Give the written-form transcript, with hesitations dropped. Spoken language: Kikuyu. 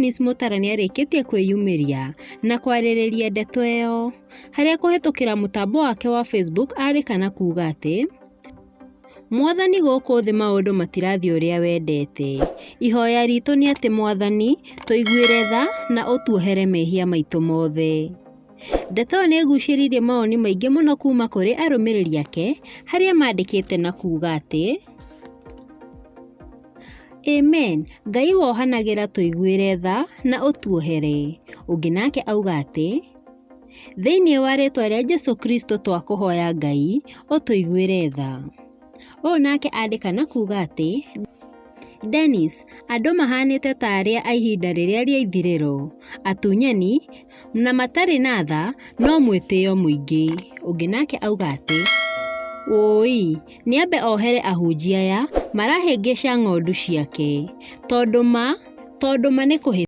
Dennis Mutara nĩarĩkĩtie kwĩyumĩria na kwarĩrĩria ndeto ĩyo, harĩa kũhetũkĩra mũtambo wake wa Facebook arĩkana kuga atĩ Mwathani gũkũ thĩ maũndũ matirathiĩ ũrĩa wendete. Ihoya ritũ nĩ atĩ Mwathani tũiguĩre tha na ũtuohere mehia maitũ mothe. Ndeto ĩyo nĩĩgucĩrĩirie mawoni maingĩ mũno kuma kũrĩ arũmĩrĩri ake, harĩa mandĩkĩte na kuga atĩ Amen, Ngai wohanagĩra tũiguĩre tha na ũtuohere. Ũngĩ nake auga atĩ thĩinĩ wa rĩtwa rĩa Jesũ Kristo twakũhoya Ngai ũtũiguĩre tha. Ũũ nake andĩka na kuga atĩ Dennis, andũ mahanĩte ta arĩa a ihinda rĩrĩa rĩa ithirĩro, atunyani na matarĩ na tha no mwĩtĩo mũingĩ. Ũngĩ nake auga atĩ Woi, nĩambe ohere ahunjia aya marahĩngĩca ng'ondu ciake tondũ ma nĩ kũhĩtia.